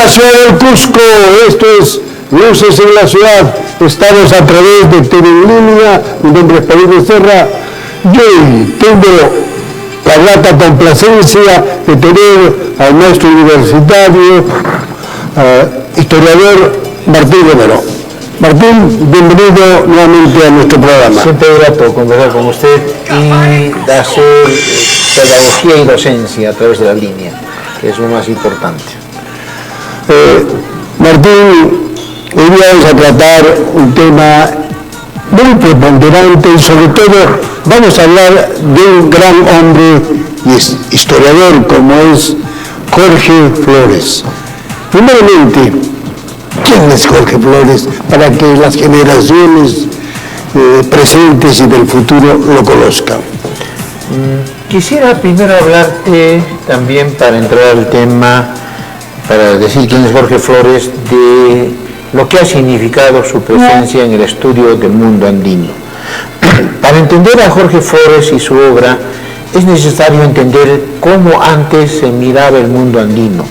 la ciudad del Cusco, esto es Luces en la Ciudad, estamos a través de TV en Línea, mi nombre es Pablo Becerra, y hoy tengo la grata complacencia de tener al maestro universitario, historiador Martín Romero. Martín, bienvenido nuevamente a nuestro programa. Siempre grato conversar con usted y hacer pedagogía y docencia a través de la línea, que es lo más importante. Martín, hoy vamos a tratar un tema muy preponderante y sobre todo vamos a hablar de un gran hombre y historiador como es Jorge Flores. Primeramente, ¿quién es Jorge Flores? Para que las generaciones presentes y del futuro lo conozcan. Quisiera primero hablarte también, para entrar al tema, para decir quién es Jorge Flores, de lo que ha significado su presencia en el estudio del mundo andino. Para entender a Jorge Flores y su obra, es necesario entender cómo antes se miraba el mundo andino,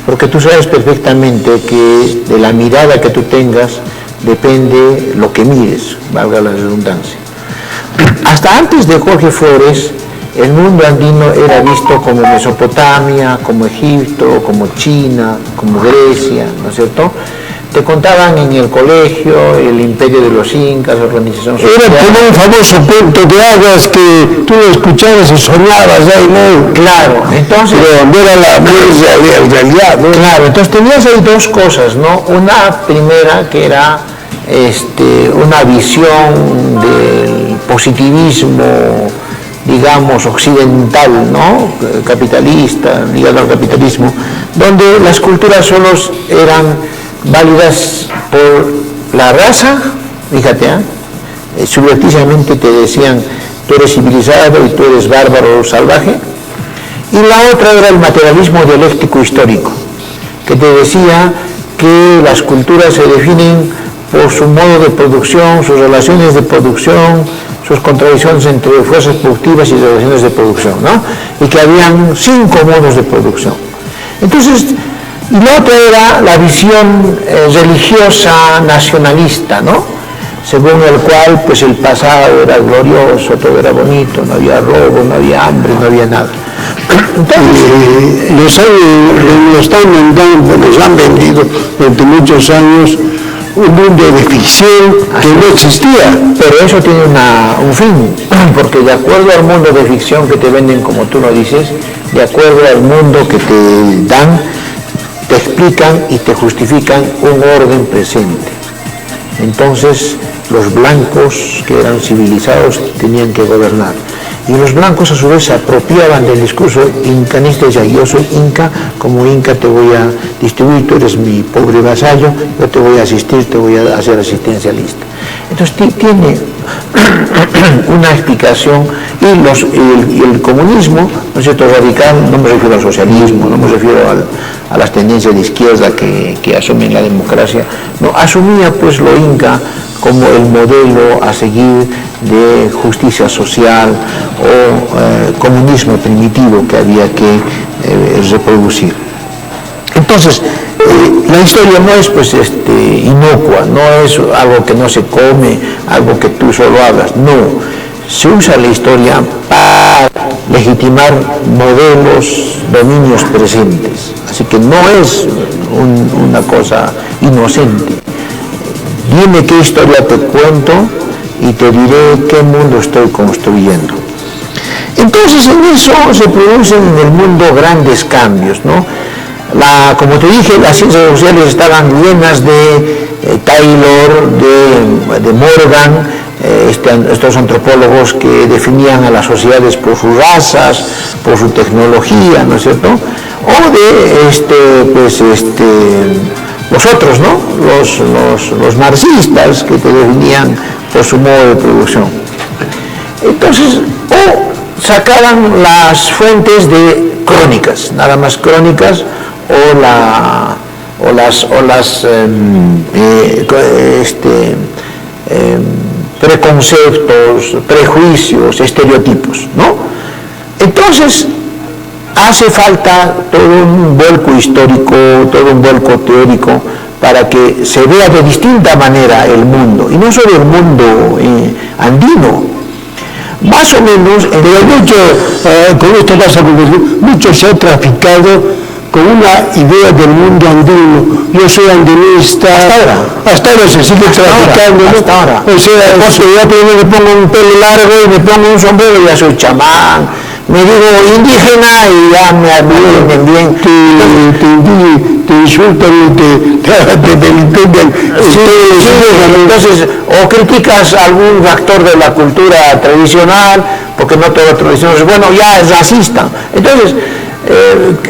porque tú sabes perfectamente que de la mirada que tú tengas depende lo que mires, valga la redundancia. Hasta antes de Jorge Flores, el mundo andino era visto como Mesopotamia, como Egipto, como China, como Grecia, ¿no es cierto? Te contaban en el colegio el imperio de los incas, la organización social. Era como un famoso cuento de hadas que tú lo escuchabas y soñabas ahí, ¿no? Claro, entonces... Pero no era la realidad, ¿no? Claro, entonces tenías ahí dos cosas, ¿no? Una primera que era una visión del positivismo, digamos, occidental, ¿no? Capitalista, ligado al capitalismo, donde las culturas solo eran válidas por la raza, fíjate, subrepticiamente te decían, tú eres civilizado y tú eres bárbaro o salvaje, y la otra era el materialismo dialéctico histórico, que te decía que las culturas se definen por su modo de producción, sus relaciones de producción, sus contradicciones entre fuerzas productivas y relaciones de producción, ¿no? Y que habían 5 modos de producción. Entonces, y la otra era la visión religiosa nacionalista, ¿no? Según el cual, pues el pasado era glorioso, todo era bonito, no había robo, no había hambre, no había nada. Entonces, nos han vendido durante muchos años un mundo de ficción que no existía. Pero eso tiene un fin, porque de acuerdo al mundo de ficción que te venden, como tú lo dices, de acuerdo al mundo que te dan, te explican y te justifican un orden presente. Entonces, los blancos que eran civilizados tenían que gobernar. Y los blancos a su vez se apropiaban del discurso incanista, decían, yo soy inca, como inca te voy a distribuir, tú eres mi pobre vasallo, yo te voy a asistir, te voy a hacer asistencialista. Entonces tiene una explicación, y el comunismo, ¿no es cierto?, radical, no me refiero al socialismo, no me refiero a las tendencias de izquierda que asumen la democracia, no, asumía pues lo inca como el modelo a seguir de justicia social o comunismo primitivo que había que reproducir. Entonces, la historia no es pues inocua, no es algo que no se come, algo que tú solo hablas, no. Se usa la historia para legitimar modelos, dominios presentes. Así que no es una cosa inocente. Dime qué historia te cuento y te diré qué mundo estoy construyendo. Entonces en eso se producen en el mundo grandes cambios, ¿no? Como te dije, las ciencias sociales estaban llenas de Taylor, de Morgan, estos antropólogos que definían a las sociedades por sus razas, por su tecnología, ¿no es cierto? O de los otros, ¿no? Los marxistas que te definían por su modo de producción. Entonces, o sacaban las fuentes de crónicas, nada más crónicas, o las preconceptos, prejuicios, estereotipos, ¿no? Entonces, hace falta todo un vuelco histórico, todo un vuelco teórico, para que se vea de distinta manera el mundo, y no solo el mundo andino. Más o menos, con esto pasa porque mucho se ha traficado con una idea del mundo andino. Yo soy andinista. Hasta ahora se sigue traficando. Hasta ahora. O sea, yo primero me pongo un pelo largo y me pongo un sombrero y ya soy chamán. Me digo indígena y ya me atienden bien. Te insultan y te entienden. Entonces, o criticas algún factor de la cultura tradicional, porque no toda tradición es bueno, ya es racista. Entonces,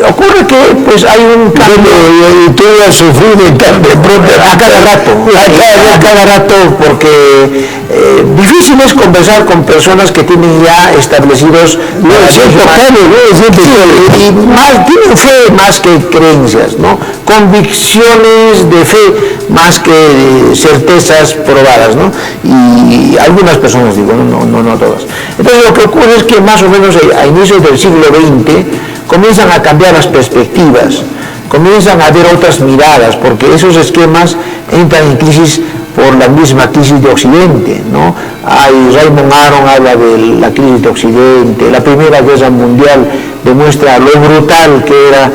ocurre que pues hay un cambio, y tú has sufrido el cambio a cada rato, porque difícil es conversar con personas que tienen ya establecidos y tienen fe más que creencias, ¿no? Convicciones de fe más que certezas probadas, ¿no? Y algunas personas, digo, no todas. Entonces lo que ocurre es que más o menos a inicios del siglo XX comienzan a cambiar las perspectivas, comienzan a haber otras miradas, porque esos esquemas entran en crisis por la misma crisis de Occidente, ¿no? Raymond Aron habla de la crisis de Occidente, la Primera Guerra Mundial demuestra lo brutal que era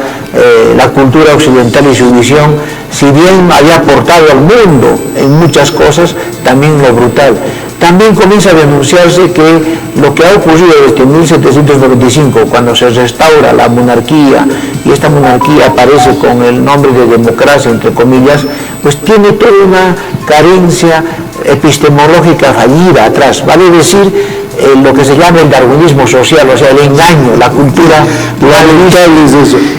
la cultura occidental y su visión, si bien había aportado al mundo en muchas cosas, también lo brutal. También comienza a denunciarse que lo que ha ocurrido desde 1795, cuando se restaura la monarquía, y esta monarquía aparece con el nombre de democracia, entre comillas, pues tiene toda una carencia epistemológica fallida atrás, vale decir, lo que se llama el darwinismo social, o sea, el engaño, la cultura darwinista.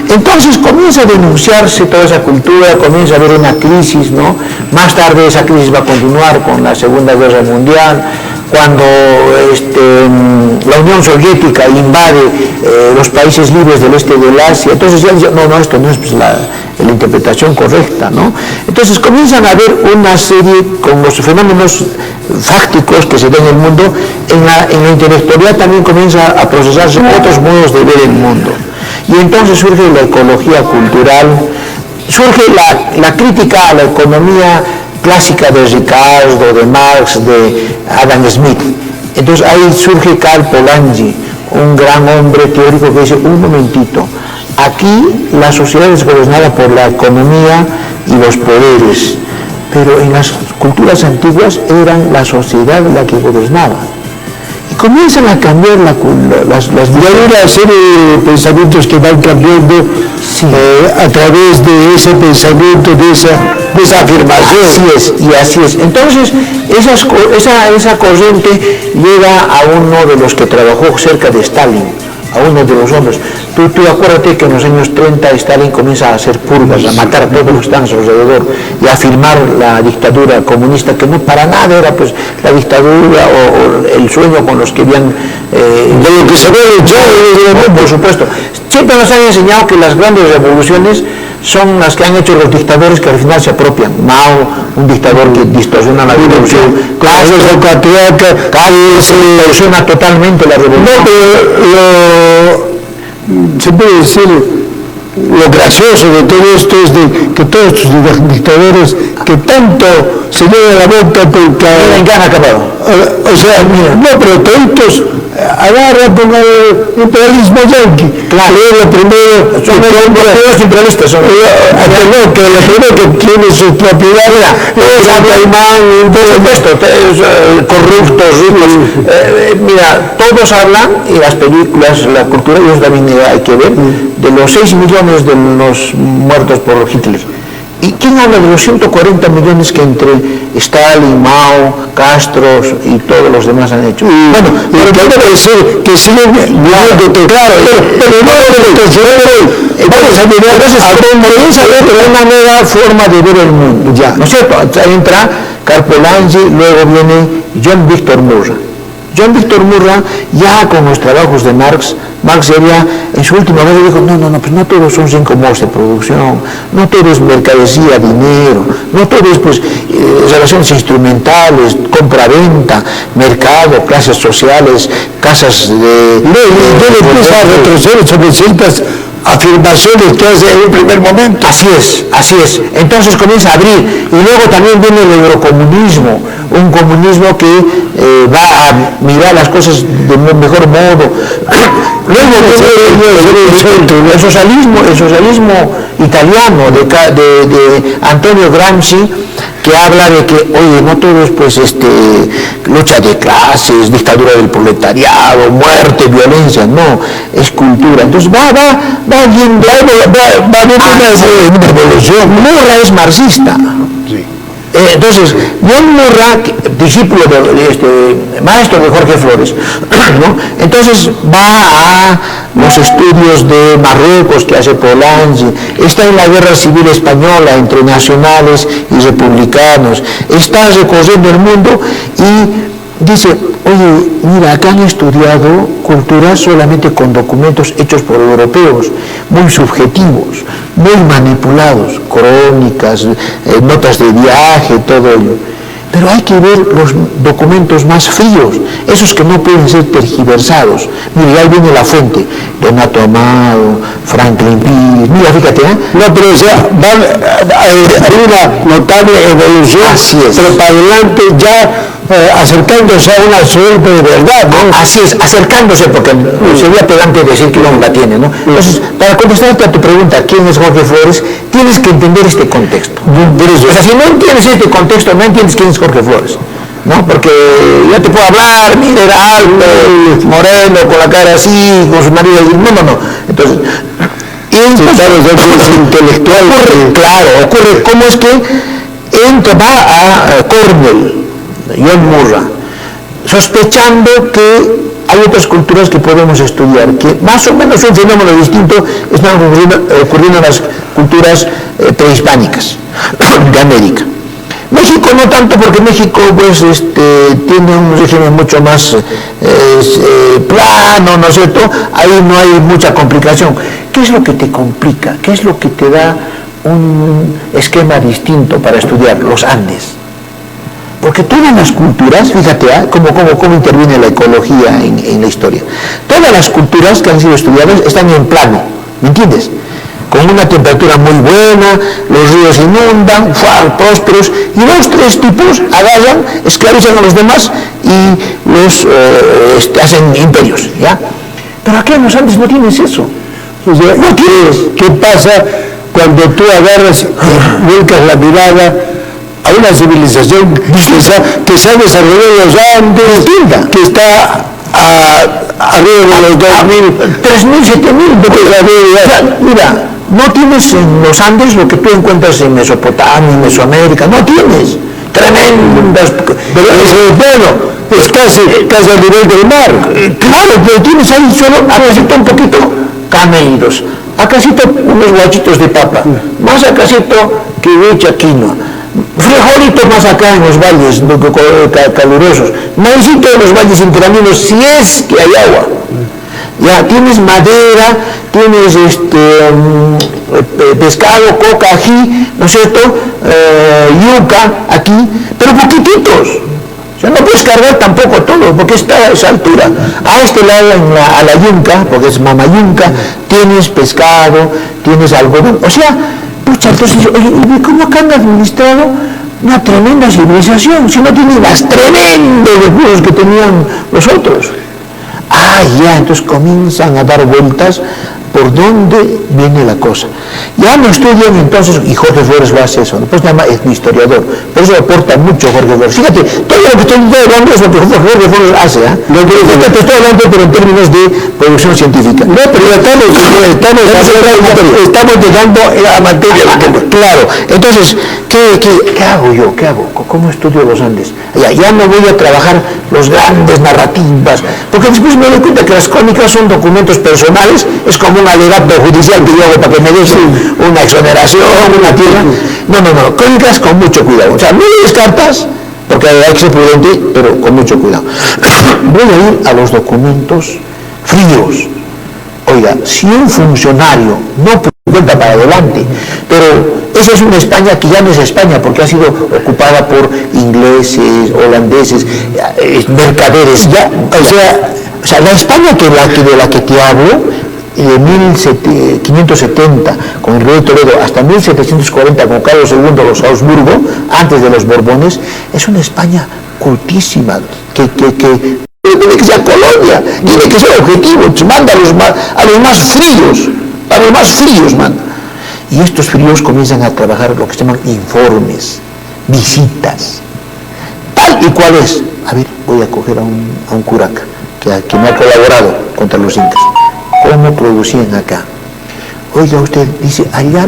Entonces comienza a denunciarse toda esa cultura, comienza a haber una crisis, ¿no? Más tarde esa crisis va a continuar con la Segunda Guerra Mundial, cuando la Unión Soviética invade los países libres del este del Asia. Entonces ya esto no es pues, la interpretación correcta, ¿no? Entonces comienzan a haber una serie con los fenómenos fácticos que se ven en el mundo. En la intelectualidad también comienza a procesarse otros modos de ver el mundo, y entonces surge la ecología cultural, surge la crítica a la economía clásica de Ricardo, de Marx, de Adam Smith. Entonces ahí surge Karl Polanyi, un gran hombre teórico que dice, un momentito, aquí la sociedad es gobernada por la economía y los poderes, pero en las culturas antiguas eran la sociedad la que gobernaba. Y comienzan a cambiar las y hay una serie de pensamientos que van cambiando a través de ese pensamiento, de esa afirmación. Así es. Entonces, esa corriente llega a uno de los que trabajó cerca de Stalin, a uno de los hombres. Tú acuérdate que en los años 30 Stalin comienza a hacer purgas, a matar a todos los que están a su alrededor y a firmar la dictadura comunista, que no para nada era pues la dictadura o el sueño con los que habían de lo que se ve por supuesto. Siempre nos han enseñado que las grandes revoluciones son las que han hecho los dictadores que al final se apropian. Mao, un dictador que distorsiona la revolución. Castro distorsiona totalmente la revolución. No, pero se puede decir, lo gracioso de todo esto es de que todos estos dictadores que tanto se llevan la boca porque han acabado. O sea, no, pero todos agarran con el imperialismo yanqui. Claro. Lo primero, son los imperialistas. Que lo primero que tiene sus propiedades, por supuesto, corruptos, ricos. Mira, todos hablan, y las películas, la cultura, y eso también hay que ver, de los 6 millones de los muertos por Hitler. ¿Y quién habla de los 140 millones que entre Stalin, Mao, Castro y todos los demás han hecho? Bueno, pero quiero decir que siguen viviendo, claro, pero no vamos a mirar una nueva forma de ver el mundo, ya. ¿No es cierto? Entra Karl Polanyi, luego viene John Victor Murray. John Víctor Murra, ya con los trabajos de Marx ya en su última vez dijo, pues no todos son 5 modos de producción, no todo es mercancía, dinero, no todo es pues relaciones instrumentales, compra-venta, mercado, clases sociales, casas de... Yo le puse a retroceder sobre ciertas afirmaciones que hace en un primer momento. Así es. Entonces comienza a abrir. Y luego también viene el eurocomunismo, un comunismo que va a mirar las cosas de mejor modo. Luego viene el socialismo italiano de Antonio Gramsci, que habla de que, oye, no todo es pues lucha de clases, dictadura del proletariado, muerte, violencia, no, es cultura. Entonces va viendo, va viendo una evolución. Murra es marxista. Sí. Entonces, John Murra, discípulo maestro de Jorge Flores, ¿no? Entonces va a los estudios de Marruecos que hace Polanyi, está en la guerra civil española entre nacionales y republicanos, está recorriendo el mundo y dice, oye, mira, acá han estudiado cultura solamente con documentos hechos por europeos, muy subjetivos, muy manipulados, crónicas, notas de viaje, todo ello. Pero hay que ver los documentos más fríos, esos que no pueden ser tergiversados. Mira, ahí viene la fuente, Donato Amado, Franklin Pierce, mira, fíjate, ¿eh? No, pero o sea, hay una notable evolución, así es. Pero para adelante ya acercándose a una suerte de verdad, ¿no? Así es, acercándose, porque sería pedante decir que uno la tiene, ¿no? Entonces, para contestarte a tu pregunta, ¿quién es Jorge Flores? Tienes que entender este contexto. O sea, si no entiendes este contexto, no entiendes quién es Jorge Flores, ¿no? Porque yo te puedo hablar, mira, era alto, moreno, con la cara así, con su nariz, no. Entonces, es intelectual. Ocurre, ¿cómo es que va a Cornell, John Murra, sospechando que hay otras culturas que podemos estudiar, que más o menos un fenómeno distinto están ocurriendo en las culturas prehispánicas de América. México no tanto, porque México pues tiene un régimen mucho más plano, ¿no es cierto? Ahí no hay mucha complicación. ¿Qué es lo que te complica? ¿Qué es lo que te da un esquema distinto para estudiar? Los Andes. Porque todas las culturas, fíjate, cómo interviene la ecología en la historia. Todas las culturas que han sido estudiadas están en plano, ¿me entiendes? Con una temperatura muy buena, los ríos inundan, prósperos, y los 3 tipos agarran, esclavizan a los demás y los hacen imperios, ¿ya? Pero aquí en los Andes no tienes eso. O sea, no tienes. ¿Qué pasa cuando tú agarras y vuelcas la mirada a una civilización que se ha desarrollado en los Andes, que está arriba de los 2.000, 3.000, 7.000? Mira, no tienes en los Andes lo que tú encuentras en Mesopotamia, en Mesoamérica, no tienes. Tremendas. Es casi al nivel del mar. Claro, pero tienes ahí solo, acasito un poquito, camellos, acasito unos guachitos de papa, más acasito que quinoa, frijolitos más acá en los valles calurosos, maicito en los valles interaninos, si es que hay agua. Ya tienes madera, tienes pescado, coca, ají, ¿no es cierto? Yuca aquí, pero poquititos. O sea, no puedes cargar tampoco todo, porque está a esa altura. A este lado, a la yunca, porque es mamayunca, tienes pescado, tienes algodón. O sea, pucha, entonces, oye, ¿cómo acá han administrado una tremenda civilización si no tienen las tremendos recursos que tenían los otros? Entonces comienzan a dar vueltas por dónde viene la cosa. Ya lo estudian entonces, y Jorge Flores lo hace eso, después se llama etnohistoriador, por eso aporta mucho Jorge Flores. Fíjate, todo lo que estoy hablando es lo que Jorge Flores hace, ¿eh? Te estoy hablando, pero en términos de producción científica. No, pero estamos llegando a la materia. Claro, entonces, ¿qué hago yo? ¿Qué hago? ¿Cómo estudio los Andes? Ya no voy a trabajar los grandes narrativas, porque después me doy cuenta que las crónicas son documentos personales, es como un alegato judicial que yo hago para que me des una exoneración, una tierra. No, crónicas con mucho cuidado. O sea, no lees cartas, porque hay que ser prudente, pero con mucho cuidado. Voy a ir a los documentos fríos. Oiga, si un funcionario no cuenta para adelante, pero esa es una España que ya no es España, porque ha sido ocupada por ingleses, holandeses, mercaderes, ya, o sea, la España de la que te hablo, de 1570 con el rey de Toledo hasta 1740 con Carlos II, los Habsburgo, antes de los Borbones, es una España cultísima, que tiene que ser colonia, tiene que ser objetivo, manda a los más fríos manda. Y estos fríos comienzan a trabajar lo que se llaman informes, visitas, tal y cual es. A ver, voy a coger a un curaca que me ha colaborado contra los incas. ¿Cómo producían acá? Oiga, usted dice, allá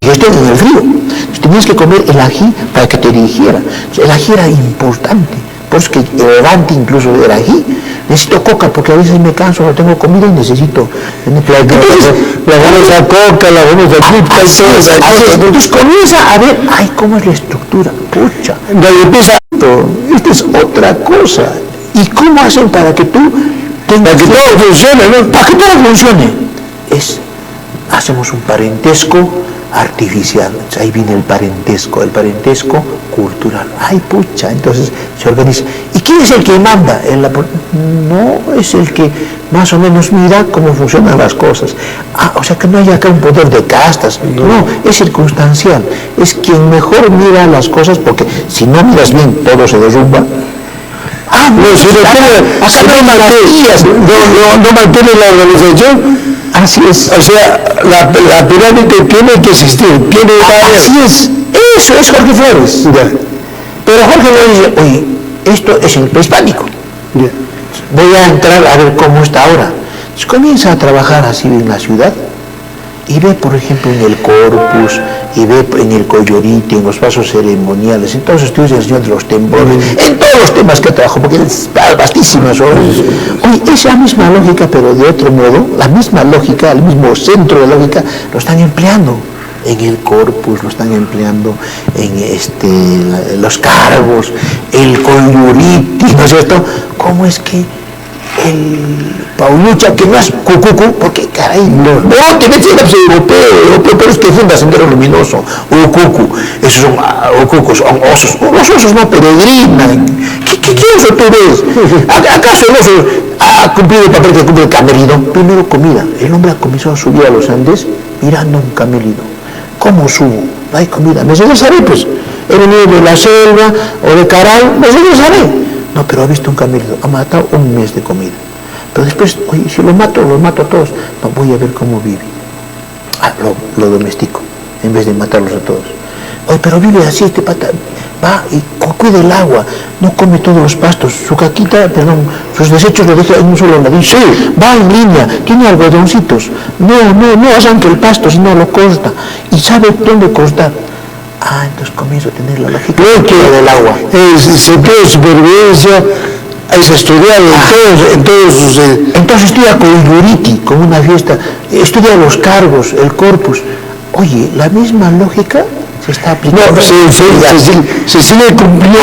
yo estoy en el frío. Entonces, tenías que comer el ají para que te dirigiera. El ají era importante. Por eso que elegante incluso el ají. Necesito coca porque a veces me canso, no tengo comida y necesito. Entonces, la famosa coca, la famosa cripta y todo eso. Entonces comienza a ver, ay, cómo es la estructura, pucha. Esta es otra cosa. ¿Y cómo hacen para que tú para que todo funcione, ¿no? Para que todo funcione. Hacemos un parentesco artificial. Ahí viene el parentesco cultural. Ay, pucha, entonces se organiza. ¿Y quién es el que manda? No es el que más o menos mira cómo funcionan las cosas. O sea que no hay acá un poder de castas. No, es circunstancial. Es quien mejor mira las cosas, porque si no miras bien, todo se derrumba. No mantiene la organización. Así es. O sea, la pirámide tiene que existir, tiene varias. Así es. Eso es Jorge Flores. Yeah. Pero Jorge Flores dice, oye, esto es el prehispánico. Yeah. Voy a entrar a ver cómo está ahora. Entonces comienza a trabajar así en la ciudad y ve, por ejemplo, en el Corpus, y ve en el Coyorite, en los pasos ceremoniales, en todos los estudios del Señor de los Temblores, en todos los temas que trabajo, porque es vastísima sobre eso. Oye, esa misma lógica, pero de otro modo, la misma lógica, el mismo centro de lógica, lo están empleando en el Corpus, lo están empleando en los cargos, el Coyorite, ¿no es cierto? ¿Cómo es que el Paulucha, que no es cucucu, porque caray, no te metes en el europeo, pero es que funda Sendero Luminoso, Ucucu, esos son Ucucos, son osos, los osos no peregrinan. ¿Qué oso tú ves? ¿Acaso el oso ha cumplido el papel que cumple el camelino? Primero comida, el hombre comenzó a subir a los Andes mirando un camelino. ¿Cómo subo? No hay comida, me regresaré pues, he venido de la selva o de Caral, me regresaré. No, pero ha visto un camello, ha matado un mes de comida. Pero después, oye, si los mato a todos. No, voy a ver cómo vive. Lo domestico, en vez de matarlos a todos. Oye, pero vive así, este pata, va y cuida el agua, no come todos los pastos, sus desechos los deja en un solo ladillo. Sí, va en línea, tiene algodoncitos. No arranca el pasto, sino lo corta. Y sabe dónde cortar. Entonces comienzo a tener la lógica del agua. El sentido de supervivencia es estudiado en todos sus... Entonces estudia con el Yuriti, con una fiesta, estudia los cargos, el corpus. Oye, la misma lógica se está aplicando. No, se sigue cumpliendo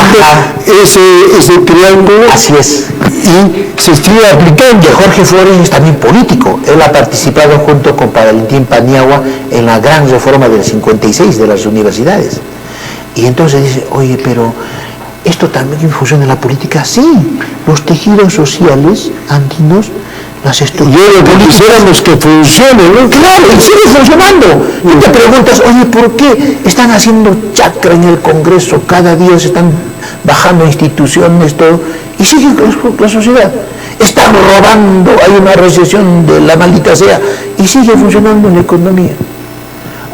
ese triángulo. Así es. Y se sigue aplicando. Jorge Flores es también político. Él ha participado junto con Valentín Paniagua en la gran reforma del 56 de las universidades. Y entonces dice, oye, pero ¿esto también funciona en la política? Sí, los tejidos sociales andinos, las estructuras. Yo lo que quisiéramos que funcione, ¿no? Claro, y sigue funcionando. Y te preguntas, oye, ¿por qué están haciendo chacra en el Congreso? Cada día se están bajando instituciones, todo, y sigue la sociedad. Están robando, hay una recesión de la maldita sea, y sigue funcionando en la economía.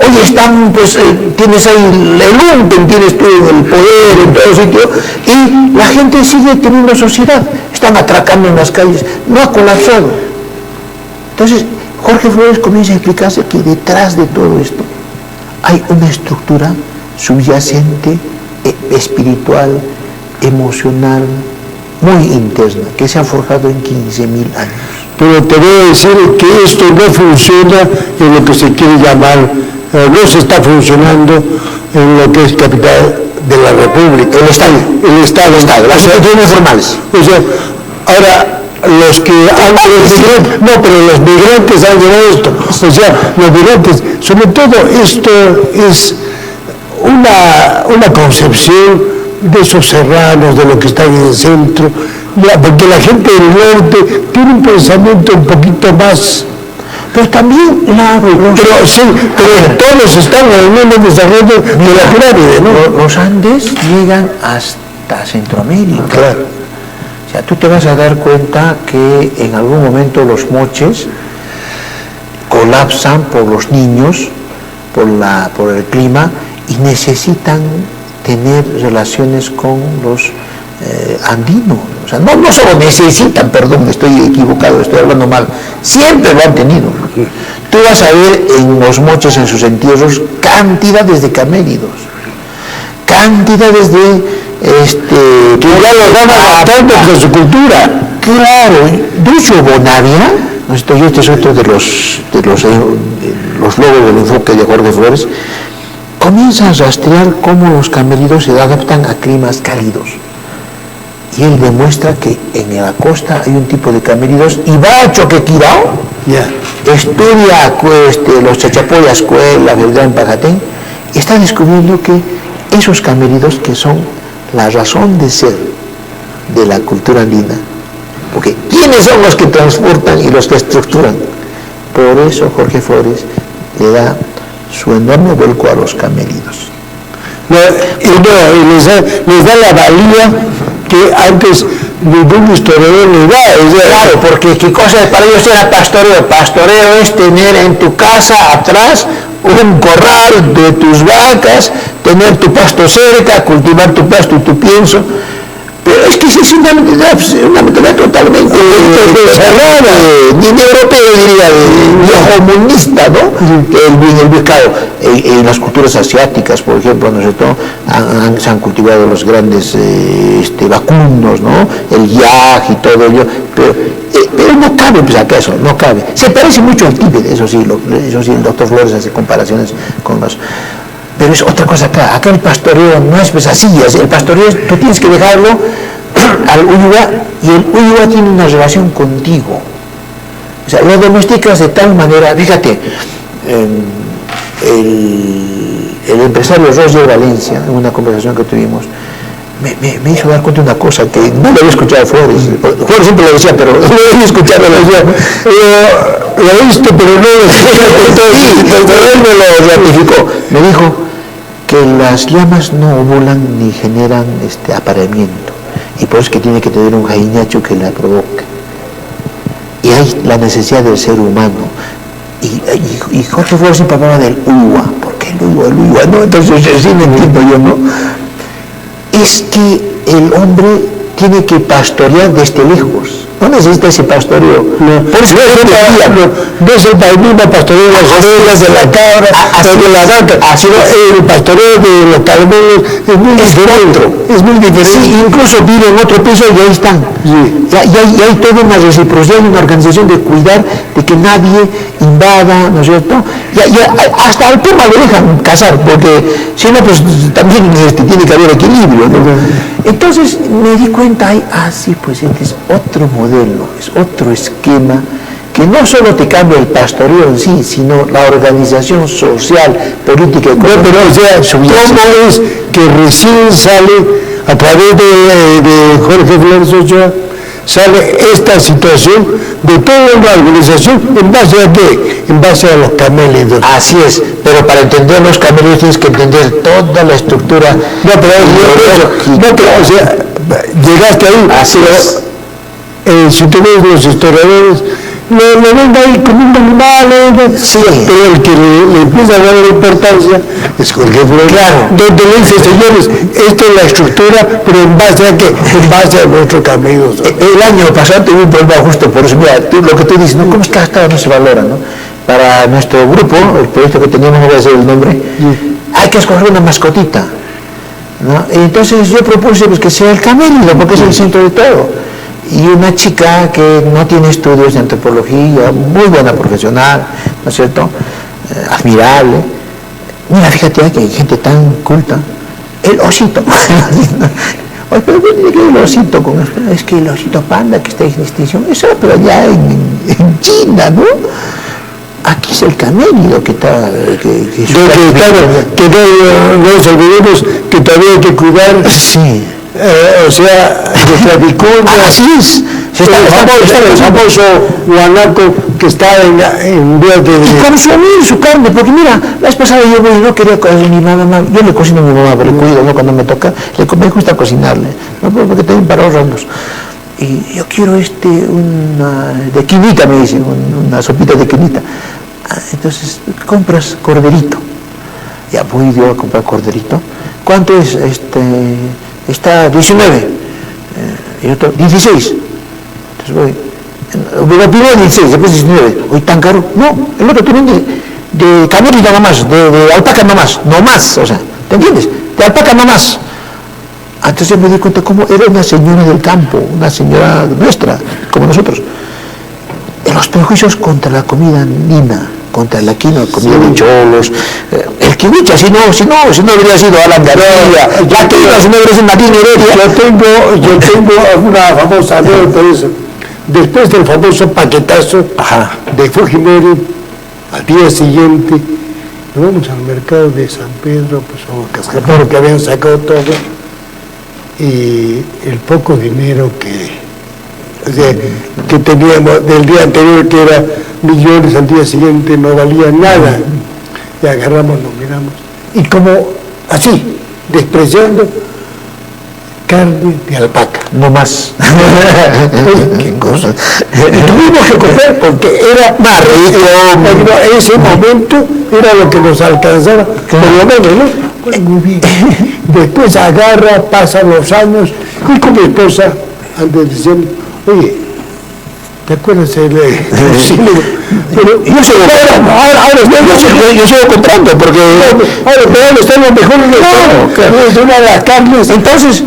Oye, están, pues, tienes ahí el lumpen, tienes tú el poder en todo sitio, y la gente sigue teniendo sociedad, están atracando en las calles, no ha colapsado. Entonces, Jorge Flores comienza a explicarse que detrás de todo esto hay una estructura subyacente, espiritual, emocional, muy interna, que se ha forjado en 15.000 años. Pero te voy a decir que esto no funciona en lo que se quiere llamar, no se está funcionando en lo que es capital de la República. El Estado. Las instituciones formales. O sea, ahora, los migrantes han llevado esto. O sea, los migrantes, sobre todo esto es una concepción de esos serranos, de lo que está en el centro, porque la gente del norte tiene un pensamiento un poquito más. Pero también, pero todos están en el mismo desarrollo de la pirámide, ¿no? Los Andes llegan hasta Centroamérica. Claro. O sea, tú te vas a dar cuenta que en algún momento los moches colapsan por los niños, por el clima, y necesitan tener relaciones con los andinos. O sea, no solo necesitan, perdón, estoy equivocado, estoy hablando mal, siempre lo han tenido. Tú vas a ver en los moches, en sus entierros, cantidades de camélidos, cantidades de que ya los van adaptando con su cultura. Claro, de hecho Bonavia, este es otro de los logos del enfoque de Jorge Flores, comienza a rastrear cómo los camélidos se adaptan a climas cálidos. Y él demuestra que en la costa hay un tipo de camélidos, y va a Choquequirao, estudia los chachapoyas, Cuela, Belgrán, Pajatén, y está descubriendo que esos camélidos, que son la razón de ser de la cultura andina, porque ¿quiénes son los que transportan y los que estructuran? Por eso Jorge Flores le da su enorme vuelco a los camélidos. Les da la valía que antes ningún historiador le da. Claro, porque ¿qué cosa para ellos era pastoreo? Pastoreo es tener en tu casa atrás un corral de tus vacas, tener tu pasto cerca, cultivar tu pasto y tu pienso. Pero es que es una mentalidad totalmente cerrada, ni europeo, diría, viejo comunista, ¿no? El mercado. En las culturas asiáticas, por ejemplo, ¿no es cierto?, se han cultivado los grandes vacunos, ¿no?, el yaj y todo ello, pero no cabe, pues acá eso, no cabe. Se parece mucho al Tíbet, eso sí, el doctor Flores hace comparaciones con los... Pero es otra cosa acá. Acá el pastoreo no es pues así. El pastoreo tú tienes que dejarlo al uyua, y el uyua tiene una relación contigo. O sea, lo domesticas de tal manera. Fíjate, el empresario Roger Valencia, en una conversación que tuvimos, me hizo dar cuenta de una cosa que no lo había escuchado a Flores. Flores siempre lo decía, pero no lo había escuchado. Lo he visto, pero no lo escuché. Pero él me lo ratificó. Me dijo que las llamas no ovulan ni generan apareamiento, y por eso es que tiene que tener un jainacho que la provoque. Y hay la necesidad del ser humano. Y Jorge Flores siempre hablaba del uyua. ¿Por qué el uyua? ¿No? Entonces sí me entiendo yo, ¿no? Es que el hombre tiene que pastorear desde lejos. No necesita ese pastoreo. Por eso no es el mismo pastoreo de las ovejas, de la cabra, de la vaca. El pastoreo de los camellos es muy diferente. Sí, incluso vive en otro piso y ahí están. Sí. Ya hay toda una reciprocidad y una organización de cuidar de que nadie invada, ¿no es cierto? Hasta al puma lo dejan cazar, porque si no, pues también tiene que haber equilibrio, ¿no? Entonces me di cuenta, sí, pues este es otro modelo, es otro esquema, que no solo te cambia el pastoreo en sí, sino la organización social, política, económica. Pero o sea, ¿cómo es que recién sale, a través de Jorge Flores Ochoa, sale esta situación de toda una organización? ¿En base a qué? En base a los camélidos. Así es, pero para entender los camélidos tienes que entender toda la estructura. O sea, llegaste ahí. Así es. Si tú ves los historiadores, lo ven ahí como un animal, sí. Pero el que le empieza a dar la importancia es Jorge Flores. Claro. Donde le dice, señores, esta es la estructura, pero ¿en base a qué? En base a nuestros camellos. El año pasado tuve un problema justo por eso. Mira, lo que tú dices, ¿no? ¿Cómo es que hasta no se valora, no? Para nuestro grupo, el proyecto que teníamos, no voy a decir el nombre, hay que escoger una mascotita, ¿no? Entonces yo propuse pues, que sea el camélido, porque es el centro de todo. Y una chica que no tiene estudios de antropología, muy buena profesional, ¿no es cierto?, admirable. Mira, fíjate que hay gente tan culta. el osito. Oye, pero ¿dónde queda el osito con esto? Es que el osito panda que está en extinción, eso pero allá en China, ¿no? Aquí es el camélido que está... no nos olvidemos que todavía hay que cuidar. Sí. O sea, nuestra vicuña. Así es. El famoso guanaco que está en vías de... Y consumir su carne, porque mira, la vez pasada yo no quería, mi mamá, yo le cocino a mi mamá, pero le cuido, ¿no? Cuando me toca, me gusta cocinarle, ¿no? Porque tengo para ahorrarnos. Y yo quiero una de quinita, me dicen, una sopita de quinita. Entonces, compras corderito. Ya voy yo a comprar corderito. ¿Cuánto es? Está 19. Y otro, 16. Entonces voy. Primero 16, después 19. Hoy tan caro. No, el otro tiene de camello nada más, de alpaca nada más, o sea, ¿te entiendes? De alpaca nada más. Entonces me di cuenta cómo era una señora del campo, una señora nuestra, como nosotros. En los prejuicios contra la comida andina, contra la comida de cholos, el kiwicha, si no hubiera sido Alan García, la quinoa, si no hubiera sido Martín Heredia. Yo tengo una famosa anécdota de eso. Después del famoso paquetazo de Fujimori, al día siguiente, nos vamos al mercado de San Pedro, pues a Cascaparo, que habían sacado todo, y el poco dinero que teníamos del día anterior, que era millones, al día siguiente no valía nada. Y agarramos, nos miramos, y como así, despreciando carne de alpaca. No más. Qué cosa. Y tuvimos que comer porque era más rico. En ese momento era lo que nos alcanzaba, por lo menos, ¿no? Pues muy bien. Después agarra, pasan los años, y con mi esposa, antes diciendo, oye, ¿te acuerdas del cine? Pero yo sigo comprando, ahora yo sigo comprando, porque ahora están los mejores de una de las carnes. Entonces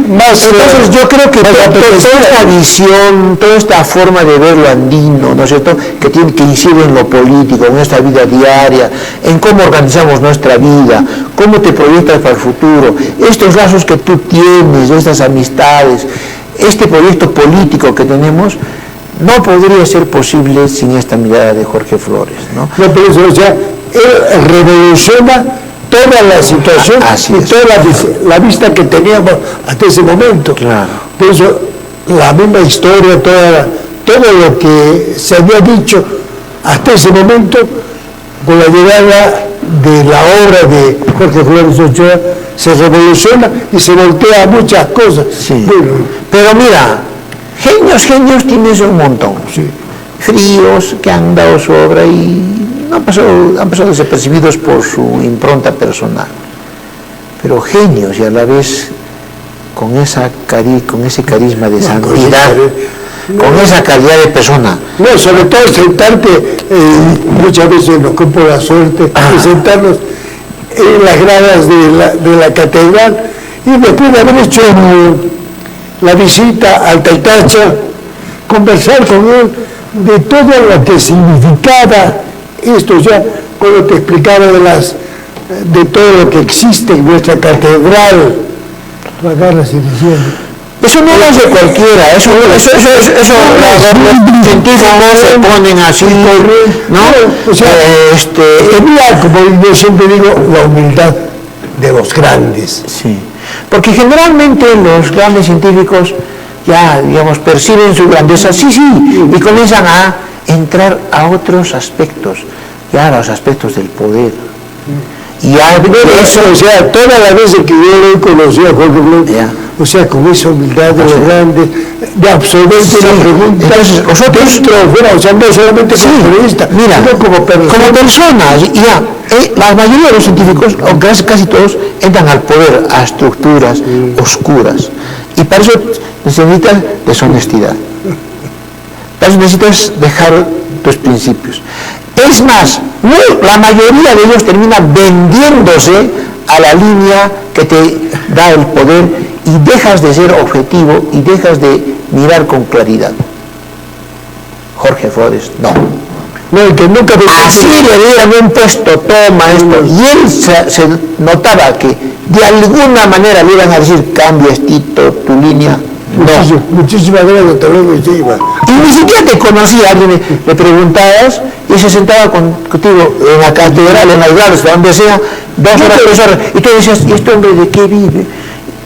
yo creo que toda esta visión, toda esta forma de ver lo andino, ¿no es cierto?, que incide en lo político, en nuestra vida diaria, en cómo organizamos nuestra vida, cómo te proyectas para el futuro, estos lazos que tú tienes, estas amistades, este proyecto político que tenemos, no podría ser posible sin esta mirada de Jorge Flores, ¿no? No, pero eso, o sea, él revoluciona toda la situación y toda la vista que teníamos hasta ese momento. Claro. Por eso, la misma historia, todo lo que se había dicho hasta ese momento, con la llegada de la obra de Jorge Flores Ochoa, se revoluciona y se voltea muchas cosas. Sí. Bueno, pero mira, genios tienes un montón, sí. Fríos que han dado su obra y han pasado desapercibidos por su impronta personal, pero genios y a la vez con ese carisma de santidad, con esa calidad de persona. No, sobre todo sentarte, muchas veces nos compro la suerte de sentarnos en las gradas de la catedral, y después de haber hecho la visita al Taitacha, conversar con él de todo lo que significaba esto, ya cuando te explicaba de todo lo que existe en nuestra catedral, tú agarras y decías, eso no lo hace cualquiera, eso los científicos se ponen así, ¿no? O sea, tenía, como yo siempre digo, la humildad de los grandes. Sí, porque generalmente los grandes científicos ya, digamos, perciben su grandeza, y comienzan a entrar a otros aspectos, ya a los aspectos del poder. Y a ver eso, o sea, todas las veces que yo lo conocí a Jorge Flores, o sea, con esa humildad de los grandes, de absolvente la pregunta, entonces nosotros, o sea, no solamente como periodista, sino como personas, la mayoría de los científicos, o casi todos, entran al poder, a estructuras oscuras, y para eso necesitas deshonestidad, para eso necesitas dejar tus principios. Es más, la mayoría de ellos termina vendiéndose a la línea que te da el poder y dejas de ser objetivo y dejas de mirar con claridad. Jorge Flores, no. No, que nunca así le dieron un puesto, toma esto, y él se notaba que de alguna manera le iban a decir, cambias Tito, tu línea. No. Muchísimas gracias, te lo digo. Y ni siquiera te conocía, alguien le preguntabas y se sentaba contigo en la catedral, en las gradas, donde sea, 2 horas, 3 horas, y tú decías, ¿y este hombre de qué vive?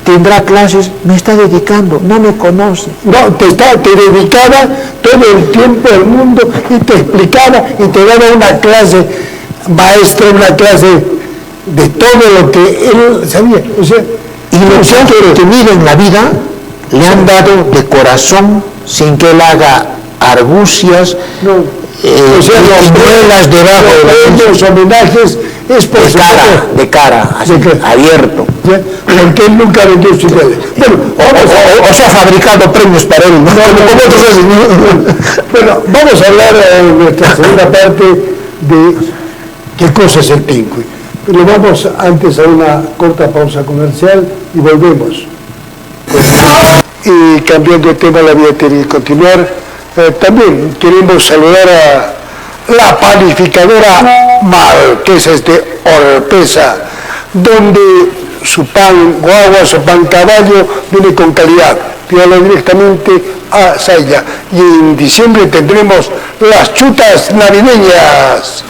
¿Tendrá clases? Me está dedicando, no me conoce. No, te dedicaba todo el tiempo del mundo y te explicaba y te daba una clase maestra, una clase de todo lo que él sabía. O sea, y los que he tenido en la vida le han dado de corazón sin que él haga argucias, muelas debajo de los homenajes es por de cara, así, abierto. ¿Ya? Porque él nunca vendió su idea. Bueno, o sea, fabricado premios para él. Bueno, vamos a hablar en nuestra segunda parte de qué cosa es el Tincuy. Pero vamos antes a una corta pausa comercial y volvemos. Y cambiando de tema, la vida tiene que continuar. También queremos saludar a la panificadora Marqueses de Oropesa, donde su pan guagua, su pan caballo viene con calidad. Pídalo directamente a Saya. Y en diciembre tendremos las chutas navideñas.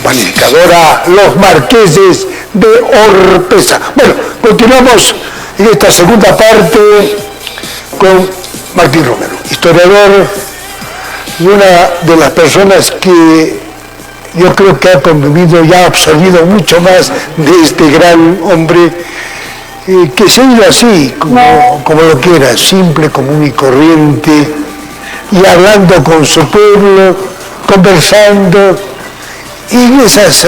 Panificadora Los Marqueses de Oropesa. Bueno, continuamos en esta segunda parte con Martín Romero, historiador y una de las personas que yo creo que ha convivido y ha absorbido mucho más de este gran hombre, que se ha ido así, como lo quiera, simple, común y corriente, y hablando con su pueblo, conversando, y en esas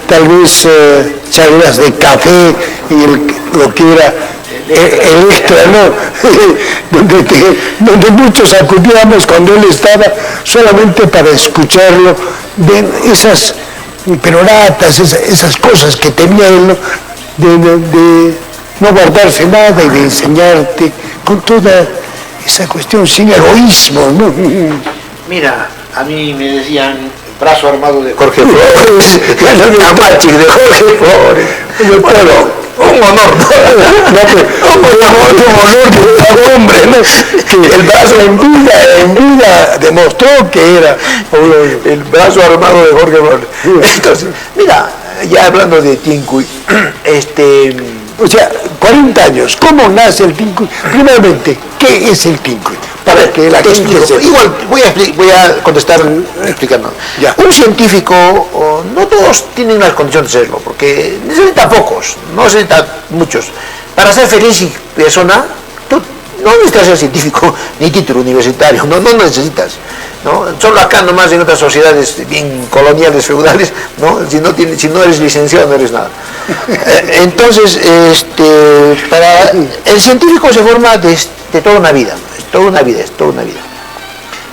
tal vez charlas de café y lo que era el extra, ¿no? donde muchos acudíamos cuando él estaba solamente para escucharlo, de esas peroratas, esas cosas que tenía él, de no guardarse nada y de enseñarte con toda esa cuestión sin egoísmo, ¿no? Mira, a mí me decían brazo armado de Jorge Flores, Camachi de Jorge Flores, bueno, un honor, un honor de hombre, ¿no? Que el brazo en vida demostró que era el brazo armado de Jorge Flores. Entonces, mira, ya hablando de Tincuy, o sea, 40 años, ¿cómo nace el Tincuy? Primeramente, ¿qué es el Tincuy? Para que la gente sepa. Igual voy a contestar explicando. Ya. Un científico, no todos tienen las condiciones de serlo, porque necesita pocos, no necesita muchos. Para ser feliz y persona, tú no necesitas ser científico ni título universitario, no necesitas. ¿No? Solo acá nomás en otras sociedades bien coloniales, feudales, ¿no? Si no eres licenciado no eres nada. Entonces, para el científico se forma de toda una vida, es toda una vida.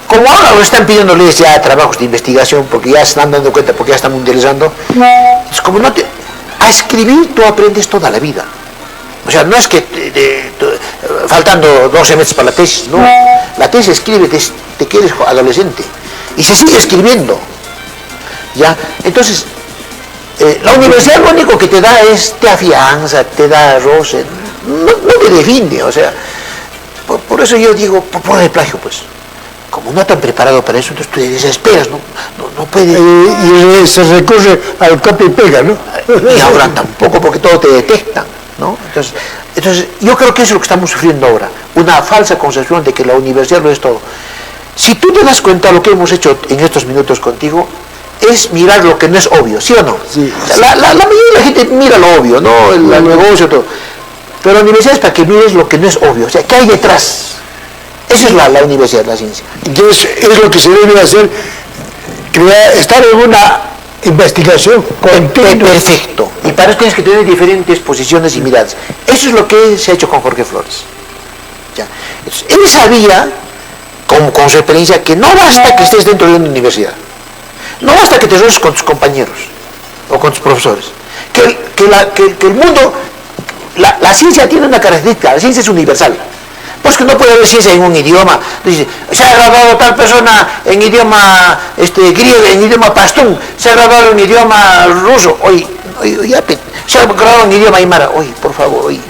Como ahora lo están pidiéndoles ya trabajos de investigación, porque ya se están dando cuenta, porque ya están mundializando, es como a escribir tú aprendes toda la vida. O sea, no es que faltando 12 meses para la tesis, no. La tesis escribe te quieres adolescente y se sigue escribiendo. ¿Ya? Entonces, la universidad lo único que te da te afianza, te da roce, no te define, o sea, por eso yo digo, por el plagio, pues. Como no están preparados para eso, entonces tú te desesperas, no puedes. Y se recurre al copia y pega, ¿no? Y ahora tampoco, porque todo te detectan, ¿no? Entonces, yo creo que eso es lo que estamos sufriendo ahora, una falsa concepción de que la universidad lo es todo. Si tú te das cuenta, lo que hemos hecho en estos minutos contigo es mirar lo que no es obvio, ¿sí o no? Sí. La mayoría de la gente mira lo obvio, ¿no? El negocio, todo. Pero la universidad es para que mires lo que no es obvio, o sea, ¿qué hay detrás? Esa es la universidad, la ciencia. Entonces, es lo que se debe hacer, estar en una investigación continua. Perfecto. Y para eso tienes que tener diferentes posiciones y miradas. Eso es lo que se ha hecho con Jorge Flores. ¿Ya? Entonces, él sabía, con su experiencia, que no basta que estés dentro de una universidad. No basta que te roces con tus compañeros o con tus profesores. Que el mundo, la ciencia tiene una característica, la ciencia es universal. Pues que no puede haber ciencia en un idioma. Dice, se ha graduado tal persona en idioma griego, en idioma pastún, se ha graduado en idioma ruso. Oye, Se ha grabado en idioma aymara. Oye, por favor, oye,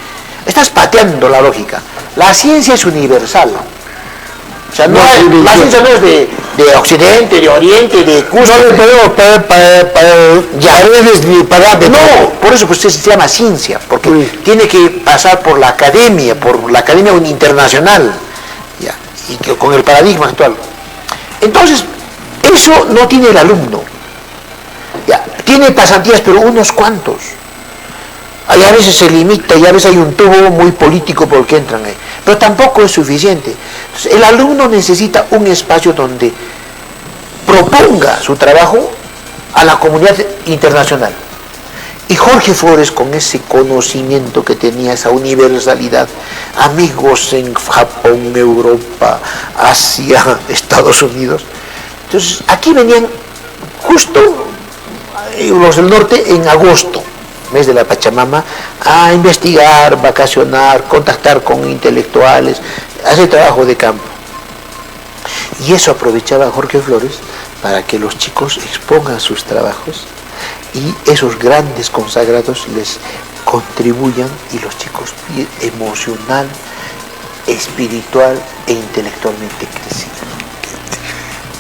estás pateando la lógica. La ciencia es universal. O sea, la ciencia no es de Occidente, de Oriente, de Cusco. No le podemos paredes ni parámetros. No, por eso pues se llama ciencia, porque tiene que pasar por la academia internacional, ya, y con el paradigma actual. Entonces, eso no tiene el alumno. Ya, tiene pasantías, pero unos cuantos. A veces se limita, y a veces hay un tubo muy político por el que entran ahí. Pero tampoco es suficiente. Entonces, el alumno necesita un espacio donde proponga su trabajo a la comunidad internacional. Y Jorge Flores, con ese conocimiento que tenía, esa universalidad, amigos en Japón, Europa, Asia, Estados Unidos. Entonces, aquí venían justo los del norte en agosto, mes de la Pachamama, a investigar, vacacionar, contactar con intelectuales, hacer trabajo de campo. Y eso aprovechaba Jorge Flores para que los chicos expongan sus trabajos y esos grandes consagrados les contribuyan y los chicos emocional, espiritual e intelectualmente crecidos.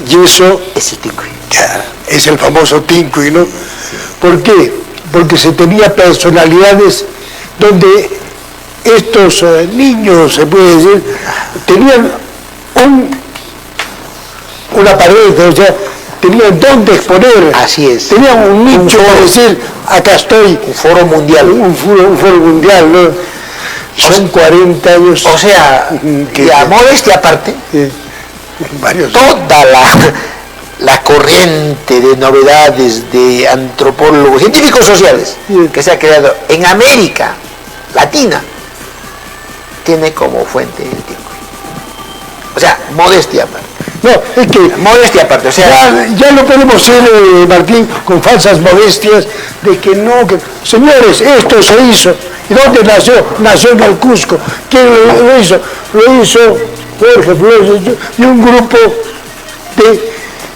Y eso es el Tincuy. Es el famoso Tincuy, ¿no? ¿Por qué? Porque se tenía personalidades donde estos niños, se puede decir, tenían una pared, o sea, tenían dónde exponer. Así es. Tenían un nicho para decir, acá estoy. Un foro mundial. Un foro mundial, ¿no? Son 40 años. O sea, que a modestia aparte, varios. Toda la corriente de novedades de antropólogos, científicos sociales, que se ha creado en América Latina, tiene como fuente el Tincuy. O sea, modestia aparte. No, es que modestia aparte, o sea, ya no podemos ser, Martín, con falsas modestias de que no, que señores, esto se hizo. ¿Y dónde nació? Nació en el Cusco. ¿Quién lo hizo? Lo hizo Jorge Flores y un grupo de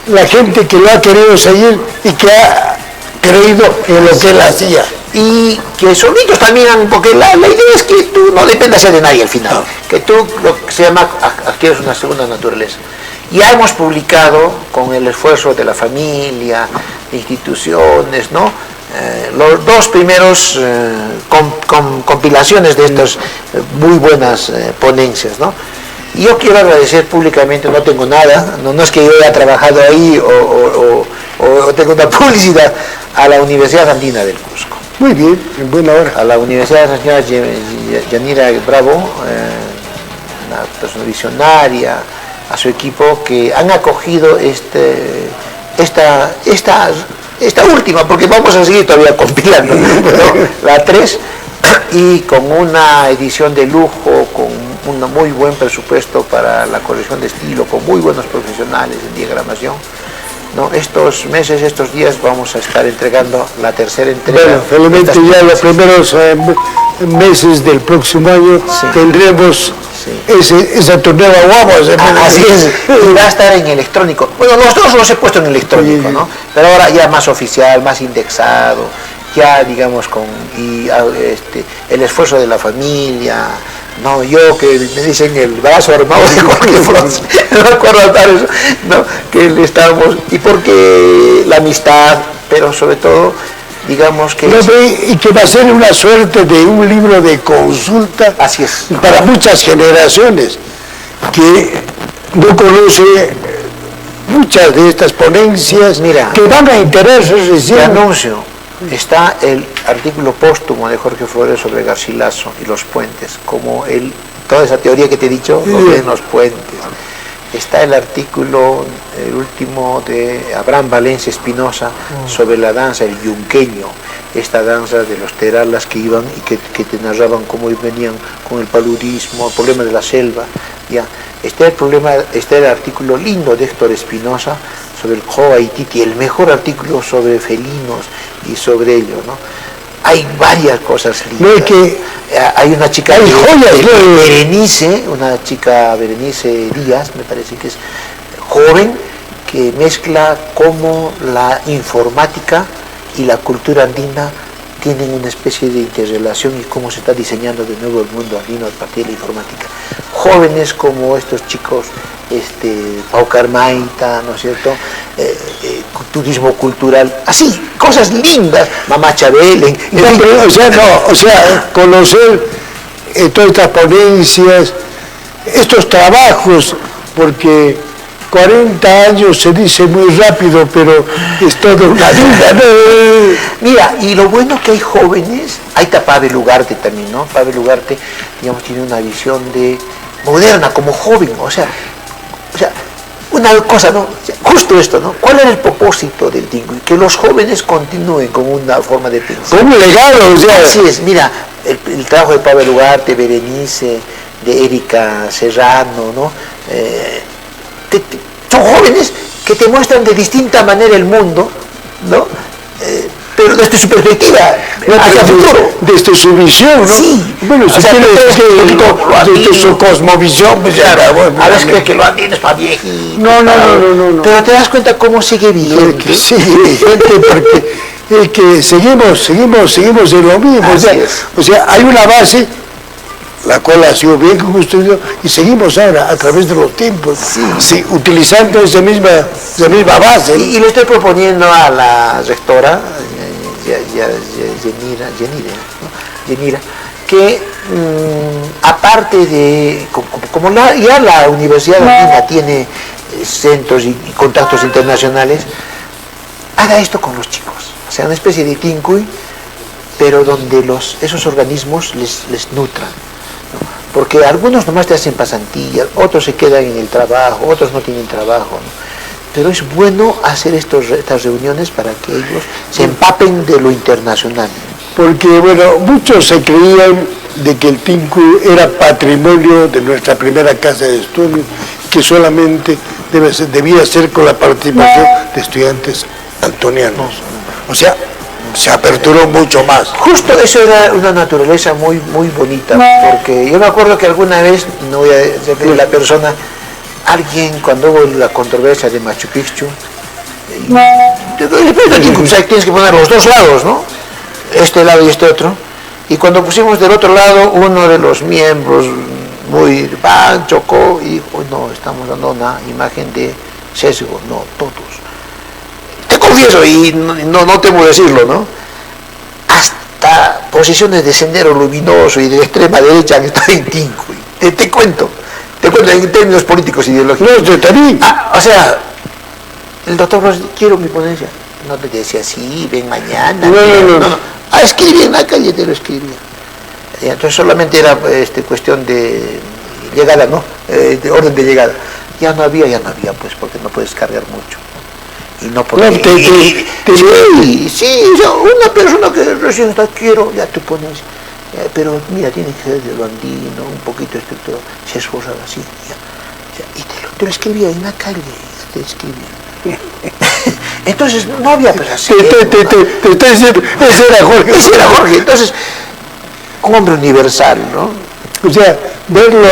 la gente que lo ha querido seguir y que ha creído en lo que él hacía. Y que solitos también, porque la idea es que tú no dependas de nadie al final, no. Que tú, lo que se llama, adquieres una segunda naturaleza. Ya hemos publicado, con el esfuerzo de la familia, de instituciones, ¿no? Los dos primeros compilaciones de estas muy buenas ponencias, ¿no? Y yo quiero agradecer públicamente, no tengo nada, no es que yo haya trabajado ahí o tengo una publicidad, a la Universidad Andina del Cusco. Muy bien, en buena hora. A la Universidad de la señora Yanira Bravo, una persona visionaria, a su equipo, que han acogido esta última, porque vamos a seguir todavía compilando, ¿no? La 3, y con una edición de lujo, con un muy buen presupuesto para la corrección de estilo, con muy buenos profesionales en diagramación, ¿no? Estos meses, estos días vamos a estar entregando la tercera entrega. Bueno, felizmente ya los primeros meses del próximo año tendremos esa torneo guapo. Así es, y va a estar en electrónico. Bueno, los dos los he puesto en electrónico, ¿no? Pero ahora ya más oficial, más indexado, ya digamos el esfuerzo de la familia, no, yo que me dicen el brazo armado de Jorge Flores, no me acuerdo eso, ¿no? Que le estamos, y porque la amistad, pero sobre todo, digamos que... Y que va a ser una suerte de un libro de consulta. Así es. Para muchas generaciones que no conoce muchas de estas ponencias. Mira, que van a interesarse recién. Te anuncio. Está el artículo póstumo de Jorge Flores sobre Garcilaso y los puentes, como toda esa teoría que te he dicho, en los puentes. Está el artículo, el último, de Abraham Valencia Espinosa sobre la danza, el yunqueño, esta danza de los teralas que iban y que te narraban cómo venían con el paludismo, el problema de la selva. Ya. Está el artículo lindo de Héctor Espinosa sobre el Joa Haititi, el mejor artículo sobre felinos y sobre ellos, ¿no? Hay varias cosas lindas. No es que hay una chica, Berenice Díaz, me parece que es joven, que mezcla cómo la informática y la cultura andina tienen una especie de interrelación y cómo se está diseñando de nuevo el mundo andino a partir de la informática. Jóvenes como estos chicos, Pau Carmaita, ¿no es cierto? Turismo cultural, así, cosas lindas, Mamá Chabelen. Conocer todas estas ponencias, estos trabajos, porque 40 años se dice muy rápido, pero es toda una vida, ¿no? Mira, y lo bueno que hay jóvenes, ahí está Pavel Ugarte también, ¿no? Pavel Ugarte, digamos, tiene una visión moderna, como joven, o sea, una cosa, ¿no? Justo esto, ¿no? ¿Cuál era el propósito del Tincuy? Que los jóvenes continúen con una forma de pensar. Como un legado, o sea. Así es, mira, el trabajo de Pavel Ugarte, Berenice, de Erika Serrano, ¿no? Son jóvenes que te muestran de distinta manera el mundo, ¿no? Pero desde su perspectiva, hacia el futuro. Desde su visión, ¿no? Sí. Bueno, si quieres desde su cosmovisión, pues claro, bueno, a veces crees que lo andino es para viejitos. No. Pero te das cuenta cómo sigue vigente. Sigue vigente porque es que seguimos en lo mismo. O sea, hay una base la cual ha sido bien construida y seguimos ahora a través de los tiempos, sí, utilizando esa misma base. Y le estoy proponiendo a la rectora, Yanira, que aparte de, como ya la Universidad Andina tiene centros y contactos internacionales, haga esto con los chicos, o sea, una especie de Tincuy, pero donde esos organismos les nutran. Porque algunos nomás te hacen pasantillas, otros se quedan en el trabajo, otros no tienen trabajo, ¿no? Pero es bueno hacer estas reuniones para que ellos se empapen de lo internacional. Porque, bueno, muchos se creían de que el Tincuy era patrimonio de nuestra primera casa de estudios, que solamente debía ser con la participación de estudiantes antonianos. O sea, se aperturó mucho más. Justo eso era una naturaleza muy bonita, porque yo me acuerdo que alguna vez, no voy a decir la persona, alguien cuando hubo la controversia de Machu Picchu, tienes que poner los dos lados, ¿no? Este lado y este otro, y cuando pusimos del otro lado, uno de los miembros muy chocó y dijo, no, estamos dando una imagen de sesgo, no, todos. Te confieso, y no temo decirlo, ¿no? Hasta posiciones de Sendero Luminoso y de extrema derecha han estado en Tincuy. Te cuento en términos políticos e ideológicos. No, yo también. O sea, el doctor Ross, quiero mi ponencia. No te decía, sí, ven mañana. No. Escribí en la calle, te lo escribía. Entonces solamente era cuestión de llegada, ¿no? De orden de llegada. Ya no había, pues, porque no puedes cargar mucho. Y no porque... Sí, una persona que recién está, quiero, ya te pones... pero mira, tiene que ser de lo andino, un poquito estructurado, se esforzaba así, ya. Y te lo escribía en la calle, te escribía. Entonces no había pues así. Te estoy diciendo, ese era Jorge. Entonces, un hombre universal, ¿no? O sea, verlo